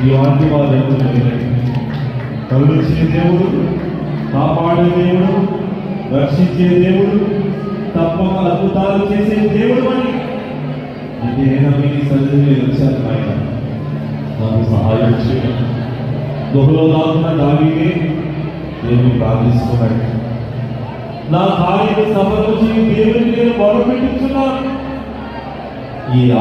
ఈ వాక్యవాదం కరుణించే దేవుడు, కాపాడే దేవుడు, రక్షించే దేవుడు, తప్పక అద్భుతాలు చేసే దేవుడు అని నేను మీ సన్నిధిలో వచ్చాను. ఆయన నాకు సహాయం చేయండి. గుహలో దాక్కున్న దావీదే నేను ప్రార్థిస్తున్నాడు. నా భార్యను సమర్పించి దేవుడికి నేను మొరపెట్టుచున్నాను. ఈ